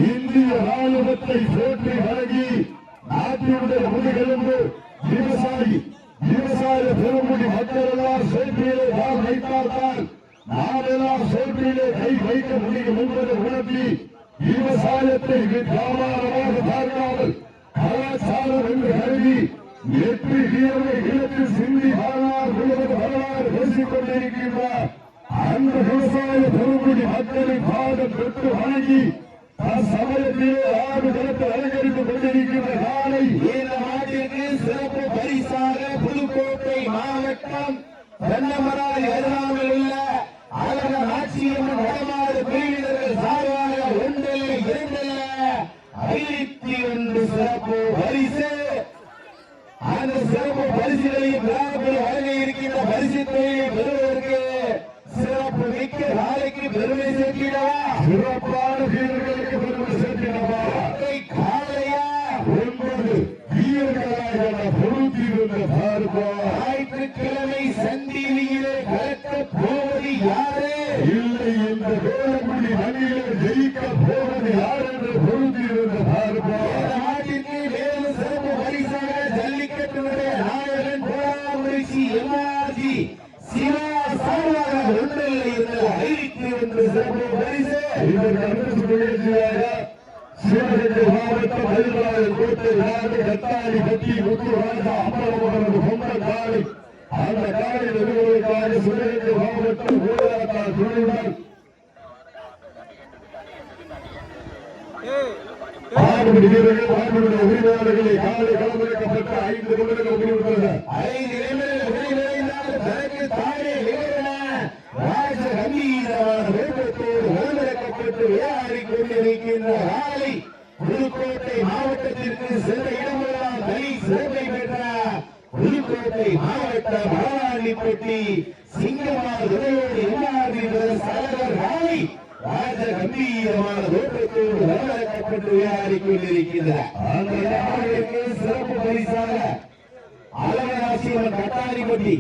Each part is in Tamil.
இந்திய ராணுவத்தை போற்றி வழங்கி நாட்டினுடைய முதுகெலும்பு விவசாய பெருமுடி மக்கள் எல்லாம் சோற்றிலே கால் வைத்தால்தான் நாமெல்லாம் சோற்றிலே கை வைக்க முடியும் என்பதை உணர்த்தி விவசாயத்தை வியாபாரமாக பார்க்காமல் கலாச்சாரம் என்று கருதி வெற்றி வீரரை இழத்து சிந்தி வரலாறு பேசிக் கொண்டிருக்கின்றார். அந்த விவசாய பெருமுடி மக்களின் பாதம் பெற்று வழங்கி சமயத்திலே ஆடு களத்தை அலங்கரித்துக் கொண்டிருக்கின்ற நாளை இந்த நாட்டிற்கு சிறப்பு பரிசாக புதுக்கோட்டை மாவட்டம் தென்னமராய் அருகாமையில் உள்ள அழகர் ஆட்சியம்மன் வடமாடு பிரிவினர்கள் சார்பாக ஒன்றில் இரண்டில் 51 சிறப்பு பரிசு. அந்த சிறப்பு பரிசுகளை கிராமத்தில் வழங்க இருக்கின்ற பரிசு தொகையை பெறுவதற்கு சிறப்பு மிக்க நாளைக்கு பெருமை சேர்க்கிறவா, சிறப்பான வீரர்களுக்கு பெருமை சேர்க்கிறவா, காலையா 9 வீரர்களாக பொருத்தியிருந்த பார்ப்பா. ஞாயிற்றுக்கிழமை சந்தியிலே கலக்க போவது யாரு? இல்லை, இந்த வேளக்குடி அணியிலே ஜெயிக்க போவது யார் என்று பொருத்தியிருந்த பார்ப்பா. நாட்டிற்கு வேறு சிறப்பு பரிசாக ஜல்லிக்கட்டுடைய நாயகன் கோடாமுடிச்சி எம்ஆர்ஜி சிவா சார்பாக ஒன்றில் இருந்து 51 சிறப்பு பரிசு. இதற்கு அரசு நிகழ்ச்சியாக சிவகங்கை மாவட்டம் மயிலாடுதுறை கோட்டை நாடு கட்டாளி பட்டி முத்துராஜா அமரமகனது சொந்த காலை அந்த காலை நிறுவனங்களுக்காக சிவகங்கை மாவட்டம் ஊழலாட்டார் துணையுடன் வீரர்கள் ஆண்டுடைய உரிமையாளர்களை காலை களமிறக்கப்பட்ட 5 நிமிடங்கள் முடிவுற்றது. 5 நிமிடங்கள் முடிவடைந்தால் தனக்கு தானே ராஜ கம்பீரமான வேகத்தோடு களமிறக்கப்பட்டு விளையாடி கொண்டிருக்கின்ற நாளை புதுக்கோட்டை மாவட்டத்திற்கு சென்ற இடமெல்லாம் தனி சிறப்பை பெற்ற புதுக்கோட்டை மாவட்டம் மகாராணிப்பட்டி சிங்கமார் துணையோடு எம்ஆர்பி தலைவர் நாளை ராஜ கம்பீரமான தோற்றத்தோடு களமிறக்கப்பட்டு விளையாடி கொண்டிருக்கின்றனர். அந்த நாளுக்கு சிறப்பு பரிசாக அழகராசியம்மன் கட்டாரிப்பட்டி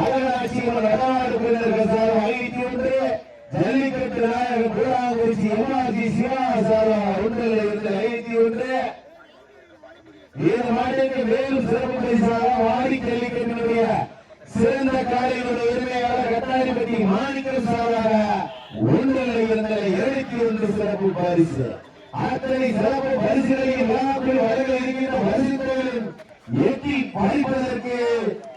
அழகராசியம்மன் வடநாடு பிரிவினர்கள் சார்பாக 51, ஜல்லிக்கட்டு நாயகன் கோடாங்குறிச்சி எம்ஆர்ஜி சிவா சார்பாக ஒன்றில் இருந்து 51. இந்த மாட்டிற்கு மேலும் சிறப்பு பரிசாக வாடி ஜல்லிக்கட்டினுடைய சிறந்த காலையினுடைய உரிமையாளர் கட்டாரிப்பட்டி மாணிக்கம் சார்பாக ஒன்றில் இருந்து 21 சிறப்பு பரிசு. அத்தனை சிறப்பு பரிசுகளையும் விழாக்கள் வழங்க இருக்கின்ற பரிசுகளின் எட்டி பறிப்பதற்கு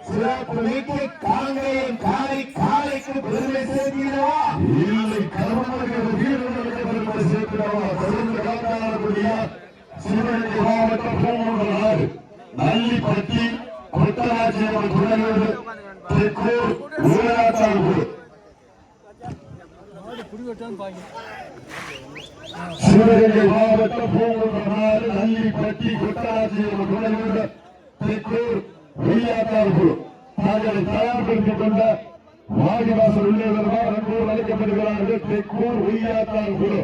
சிறப்பு மிக்க காங்கேயம் காலைக்கு பெருமை சேர்க்கிறவா, இல்லை கர்மர்கள் வீரர்களுக்கு பெருமை சேர்க்கிறவா. சிறந்த காத்தாளக்கூடிய சிவகங்கை மாவட்டம் பூங்கோடு நாடு நல்லிப்பட்டி கொட்டராட்சியம்மன் துணையோடு தெற்கூர் ஊழலாட்டார் குழு சிவகங்கை மாவட்டம் பூங்கோடு நாடு நல்லிப்பட்டி கொட்டராட்சியம்மன் துணையோடு தெற்கூர் ஊழலாட்டார் குழு தாங்களை தயார்படுத்திக் கொண்ட வாடிவாசல் உள்ளவர்கள் நன்கூர் அழைக்கப்படுகிறார்கள். தெற்கூர் ஊழலாட்டார் குழு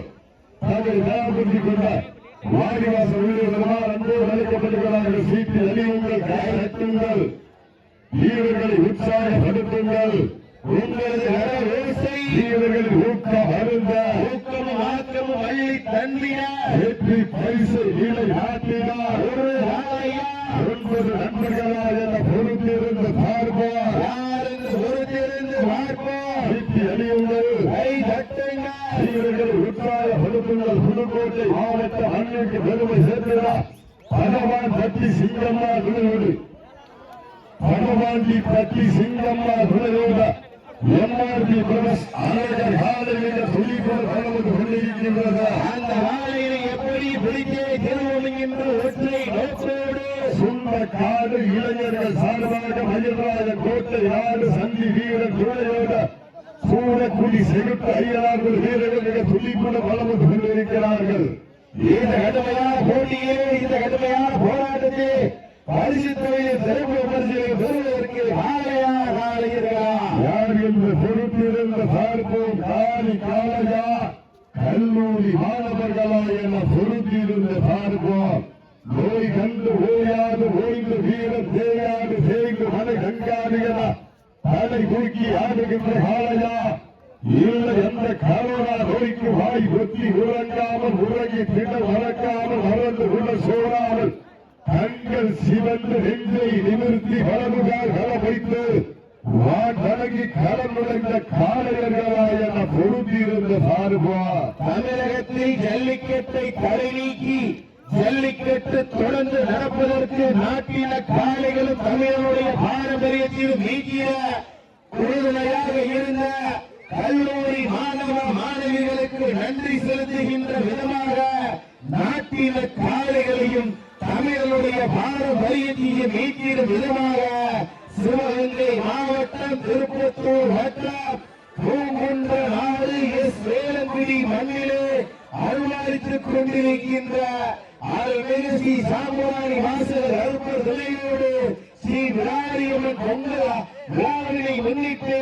தாங்களை தயார்படுத்திக் கொண்ட வாடிவாசல் உள்ளவர்கள் நன்கூர் அழைக்கப்படுகிறார்கள். சீட்டு அணியுங்கள், கையெழுத்துங்கள், வீரர்களை உற்சாகப்படுத்துங்கள். வீரர்களின் ஊக்கம் அருந்த ஊக்கமும் ஆக்கமும் அள்ளி தந்தினார். வெற்றி பரிசு இலை நாட்டினார். 9 நண்பர்களா என பொறுத்திருந்து பார்ப்போம். பொறுத்திருந்து பார்ப்போம். சீட்டு அணியுங்கள், கை தட்டுங்கள், வீரர்களை உற்சாகப்படுத்துங்கள். புதுக்கோட்டை மாவட்டம் அன்னைக்கு பெருமை சேர்க்கிறார். பகவான் பட்டி சிங்கம்மா துணையோடு பகவான்ஜி பட்டி சிங்கம்மா துணையோடு எம்ஆர்பி பிரதேஷ் அழகர் காலையில் துணிப்போடு கலந்து கொண்டிருக்கின்றது. அந்த வாழையை எப்படி பிடித்தே திருவோம் என்று ஒற்றை நோக்கோடு சுண்டக்காடு இளைஞர்கள் சார்பாக மயில்ராஜ கோட்டை நாடு சந்தி வீரர் துணையோடு சூரக்குடி செகுட்டு ஐயனார்கள் வீரர்கள் மிக துணிப்போடு கலந்து கொண்டிருக்கிறார்கள். இந்த கடுமையான போட்டியே, இந்த கடுமையான போராட்டத்தை பரிசு தொகையை சிறப்பு பரிசுகளை பெறுவதற்கு காலையா யார் என்று பொறுத்திருந்த பார்ப்போம். காலையா கல்லூரி மாணவர்களா என பொறுத்திருந்த பார்ப்போம். நோய் கண்டு ஓயாது ஓய்ந்து வீரர் தேயாது தேய்ந்து மனை கண்காணிகளா தலை தூக்கி ஆடுகின்ற காலையா இல்லை எந்த கரோனா நோய்க்கு வாய் ஒத்தி உறங்காமல் உறங்கி திடல் வளர்க்காமல் வளர்ந்து உள்ள சோழாமல் கண்கள் சிவந்து நெஞ்சை நிமிர்த்தி வலதுகால் கள வைத்து வான் வணங்கி களம் நுழைந்த காளையர்களா என பொருந்தியிருந்த சார்பா தமிழகத்தில் ஜல்லிக்கட்டை தடை நீக்கி ஜல்லிக்கட்டு தொடர்ந்து நடப்பதற்கு நாட்டின காளைகளும் தமிழனுடைய பாரம்பரியத்தில் நீக்கிய உறுதுணையாக இருந்த கல்லூரி மாணவ மாணவிகளுக்கு நன்றி செலுத்துகின்ற விதமாக நாட்டின காளைகளையும் தமிழனுடைய பாரம்பரியத்தையும் நீக்கிய விதமாக சிவகங்கை மாவட்டம் திருப்பத்தூர் வட்டம் பூங்குன்ற நாடு எஸ் வேலங்குடி மண்ணிலே அருளாரித்துக் கொண்டிருக்கின்ற அருள்மிகு ஸ்ரீ சாம்பராணி வாசகர் அருப்பர் துணையோடு ஸ்ரீ விராரியம்மன் பொங்கல் விழாவினை முன்னிட்டு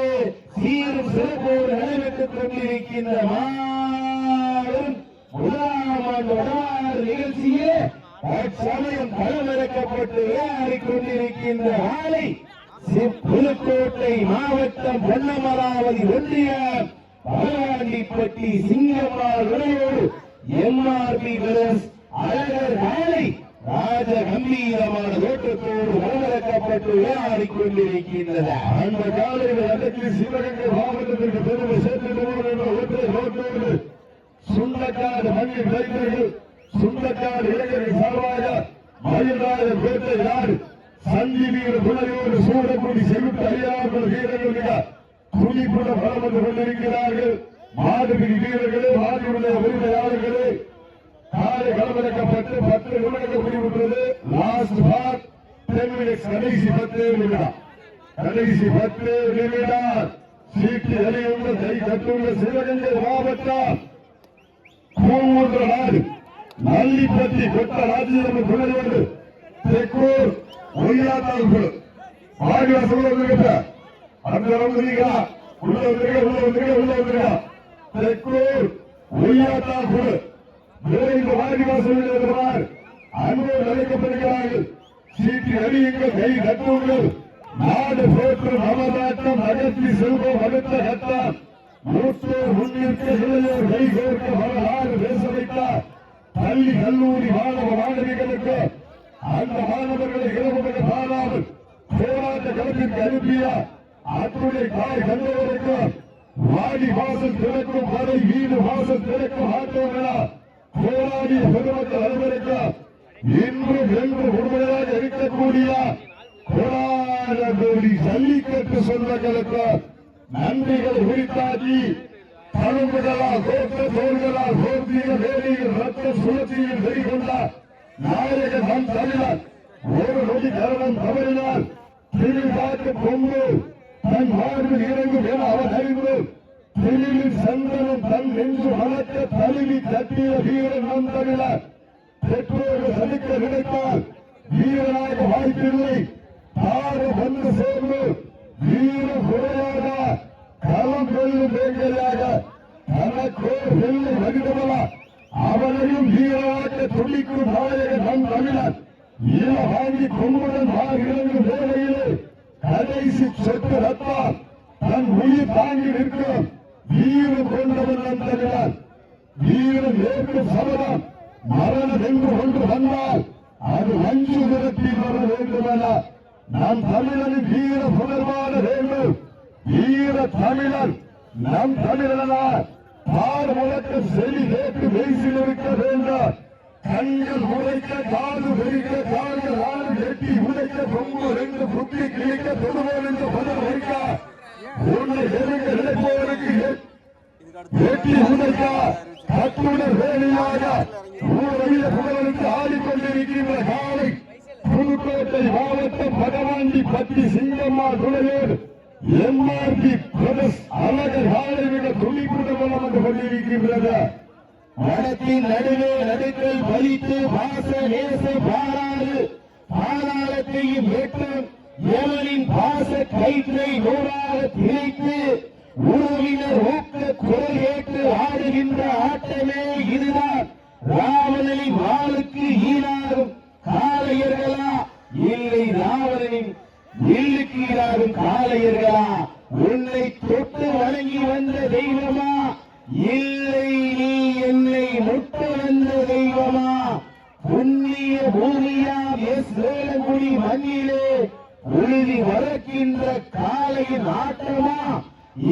சீரும் சிறப்போடு நடைபெற்றுக் கொண்டிருக்கின்ற மாபெரும் முதலாம் ஆண்டு வடமாறு நிகழ்ச்சியே அச்சமயம் களமிறக்கப்பட்டு விளையாடிக் கொண்டிருக்கின்ற ஆலை புதுக்கோட்டை மாவட்டம் பொன்னமராவதி ஒன்றியம் பகவாண்டிப்பட்டி சிங்கம்மாள் விளையோடு எம்ஆர்பி பிரதர்ஸ் அழகர் ஆலை ராஜ கம்பீரமான தோட்டத்தோடு களமிறக்கப்பட்டு விளையாடிக் கொண்டிருக்கின்றது. அந்த காலையில் அன்றைக்கு சிவகங்கை மாவட்டத்திற்கு பெருமை சேர்த்து ஒற்றை நோக்கோடு சுண்டக்காடு மண்ணின் இளைஞர்கள் சுண்டக்காடு இளைஞர்கள் சார்பாக மயில்ராஜர் பேட்டை நாடு சந்தி வீர துணையோடு சூழக்கூடி செலுத்த அறியாமல் வீரர்கள் மிக துணிப்புடன் வளம் வந்து கொண்டிருக்கிறார்கள். மாடுபிடி வீரர்களே மாடுடைய உரிமையாளர்களே காலை களமிறக்கப்பட்டு 10 நிமிடங்கள் முடிவுற்றது. லாஸ்ட் பார் 10 மினிட்ஸ் கடைசி 10 நிமிடம் கடைசி 10 நிமிடம் சீட்டு எறியுள்ள கை கட்டுள்ள சிவகங்கை மாவட்டம் பூங்குன்ற நாடு நல்லிப்பட்டி கொட்ட ராஜ்யம் துணையோடு தெக்கூர் ஒய்யாத்தாள் ஆதிவாசி உள்ள வந்துருக்க அந்த வந்துருக்கா உள்ள வந்துருக்க தெக்கூர் ஒய்யாத்தாள் குழு இந்த ஆதிவாசிகள் இருக்கிறார் அன்போடு அழைக்கப்படுகிறார்கள். சீட்டி அறியுங்கள் கை கட்டுங்கள். நாடு போற்று நமதாட்டம் அகற்றி செல்வம் அடுத்த கட்டம் மூத்தோர் முன்னிற்க இளையோர் கை கோர்க்க வரலாறு பேச வைத்தார். பள்ளி கல்லூரி மாணவ மாணவிகளுக்கு அந்த மாணவர்களை இளவர்கள் பாராமல் போராட்ட களத்திற்கு அனுப்பிய அத்துணை தாய் கண்டவருக்கு வாடி வாசல் திறக்கும் வரை வீடு வாசல் திறக்கும் ஆட்டோங்களா போராடிய பெருமக்கள் அனைவருக்கு இன்றும் என்றும் உண்மையாக இருக்கக்கூடிய கோடி ஜல்லிக்கட்டு சொந்தங்களுக்கு நன்றிகளை உரித்தாக்கி தழும்புகளால் தோற்ற தோள்களால் போர்த்திய வேலையில் ரத்த சுழற்சியில் வெளிக்கொண்ட நாயகன் நம் தமிழர் ஒரு நொடி கரணம் தவறினால் திருவிழாக்கு கொண்டு தன் வாழ்வில் இறங்கும் என அவர் அறிந்து தெளிவில் சந்தனம் தன் நெஞ்சு வளர்க்க தழுவி தட்டிய வீரன் நம் தமிழர். பெற்றோர்கள் சலிக்க நினைத்தால் வீரனாக வாய்ப்பில்லை. தாறு வந்து சேர்ந்து வீர குறையாக களம் வெல்லும் வேங்கையாக தனக்கோ வெள்ளை வகிதவலா அவனையும் வீரனாக துடிக்கும் நாயகன் நம் தமிழர். ஈழ வாங்கி கொம்புடன் இறங்கும் வேலையிலே கடைசி சொட்டு ரத்தம் தன் உயிர் தாங்கி நிற்கும் வீரம் கொண்டவன் நம் தமிழர். வீரம் ஏற்கும் சபதம் மரணம் என்று ஒன்று வந்தால் அது மஞ்சு நிறத்தில் வர வேண்டுமென நம் தமிழனின் வீர புனர்வாழ வேண்டும். வீர தமிழன் நம் தமிழனார் பார் முழக்கம் செவி கேட்டு மெய்சில் இருக்க வேண்டும். கண்கள் உடைக்க காது வெறிக்க கால்கள் ஆறு வெட்டி உடைக்க கொம்பு 2 புத்தி கிழிக்க தொடுவோம் என்று பதில் வைக்க உன்னை எதிர்க்க நினைப்பவருக்கு வெட்டி உடைக்க கட்டுடர் வேலையாக ஊரையில புகழனுக்கு ஆடிக்கொண்டிருக்கின்ற காலை புதுக்கோட்டை மாவட்டம் பகவாண்டிப்பட்டி சிங்கம்மாள் துணையோடு எம்ஆர்பி பிரதர்ஸ் அழகர் காலை விட துணிப்புடன் வளம் வந்து கொண்டிருக்கின்றது. மனத்தின் நடுவே நடுக்கல் வலித்து வாச நேச பாராது பாதாளத்தையும் வெட்டும் எவனின் பாச கயிற்றை நூறாக திரைத்து உறவினர் ஊக்க குரல் ஏற்று ஆடுகின்ற ஆட்டமே இதுதான். ராவணனின் வாளுக்கு ஈடாகும் காளையர்களா இல்லை ராவணனின் வில்லுக்கு ஈடாகும் காளையர்களா? உன்னை தொட்டு வணங்கி வந்த தெய்வ வென்ற தெய்வமா புண்ணிய பூமியாம் எஸ் வேலங்குடி மண்ணிலே உறுதி வரக்கின்ற காளையின் ஆட்டமா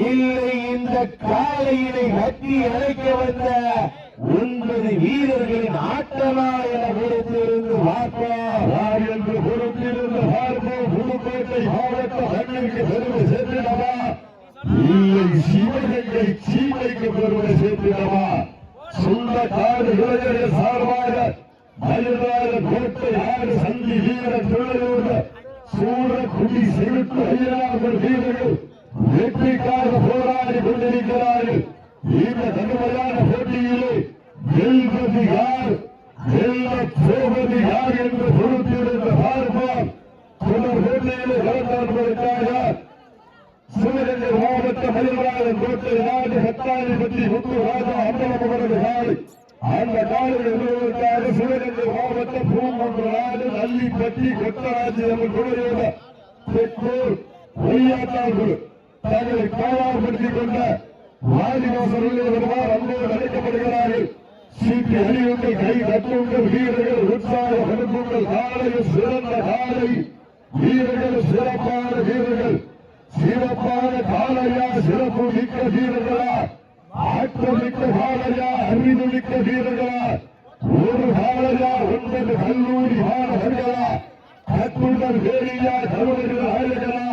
இல்லை இந்த காளையினை கட்டி அழைக்க வந்த 9 வீரர்களின் ஆட்டமா என பொறுத்திருந்து பார்ப்போம் என்று பொறுத்திருந்து பார்ப்போம். புதுக்கோட்டை மாவட்ட மண்ணிற்கு பெருமை சேர்த்திடவா இல்லை சிவகங்கை சீமைக்கு பெருமை சேர்த்திடவா? சொந்த காடு இளைஞர்கள் சார்பாக மயிலாக கோட்டை ஆடு சந்தி வீரர் தொழிலோடு சூழக்குடி செலுத்து ஐயார்கள் வீரர்கள் வெற்றிக்காக போராடி கொண்டிருக்கிறார்கள். இந்த கடுமையான போட்டியிலே வெல்வது யார் வெல்லப் போவது யார் என்று பொறுத்திருந்த பார்ப்போம். தொடர் போட்டியிலே கலந்தாடுவதற்காக சிவகங்கை மாவட்ட மயிலாளர் கோட்டை நாடு கத்தாரிப்பட்டி முத்துராஜா அம்பலமுகரது காலை அந்த காலையில் வருவதற்காக சிவகங்கை மாவட்டம் பூங்குன்ற நாடு நல்லிப்பட்டி கொத்தராஜி அம்மன் குழுவோட பெற்றோர் பொய்யாத்தார்கள் தங்களை தயார்படுத்திக் கொண்ட வாலிவாசர்களே வருவார் அன்போடு அழைக்கப்படுகிறார்கள். சீட்டி அணியுங்கள் கை தட்டுங்கள் வீரர்கள் உற்சாகப்படுத்துங்கள் காலையில் சிறந்த காலை வீரர்கள் சிறப்பான வீரர்கள் சிறப்பான காலையா சிறப்பு மிக்க வீரர்களா ஆற்றமிக்க காலையா அறிவு மிக்க வீரர்களா ஒரு காலையா 9 கல்லூரி மாணவர்களா கட்டுடல் வேலியா கருவர்கள் ஆளுகளா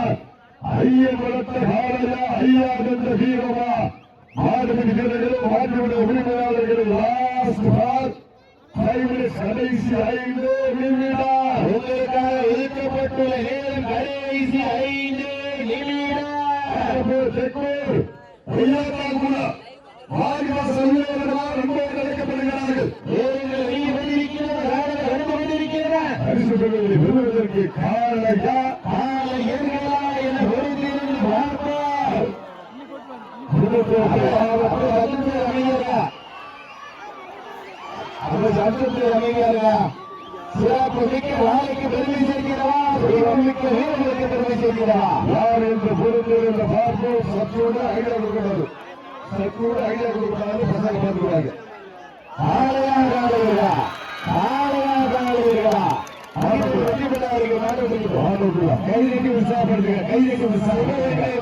ஐயன் வளர்த்த காலையா ஐயா என்ற வீரமா மாடுபிடி வீரர்களும் மாட்டுவிட உரிமையாளர்கள் லாஸ்ட் பார் கடைசி 5 நிமிடம் உங்களுக்காக ஒதுக்கப்பட்டுள்ள நேரம் கடைசி 5 நிமிடம். அழைக்கப்படுகிறார்கள். பெறுவதற்கு காலையா காலையர்களா என பொறுத்திருந்து பார்ப்பார். சிறப்பு மிக்க வாழைக்கு பெருமை சேர்க்கிறவா மிக்க வீரர்களுக்கு பெருமை சேர்க்கிறவா யார் என்று பொறுத்திருந்த பார்ப்போம். சற்றோடு ஐடியா கொடுக்கூடாது. சற்றோடு ஐடியா கொடுக்கூடாது. பசங்க பார்த்துக்கூடாது. காலையா காலையா காலையா காலையா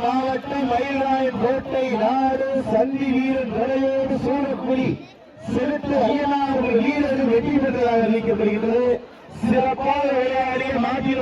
மாவட்டம் மயிலாயம் கோட்டை நாடு சந்தி வீரன் தலையோடு சூழக்குடி செலுத்து ஐயனார் வீரர்கள் வெற்றி பெற்றதாக அறிவிக்கப்படுகிறது. சிறப்பாக விளையாடிய மாட்டில்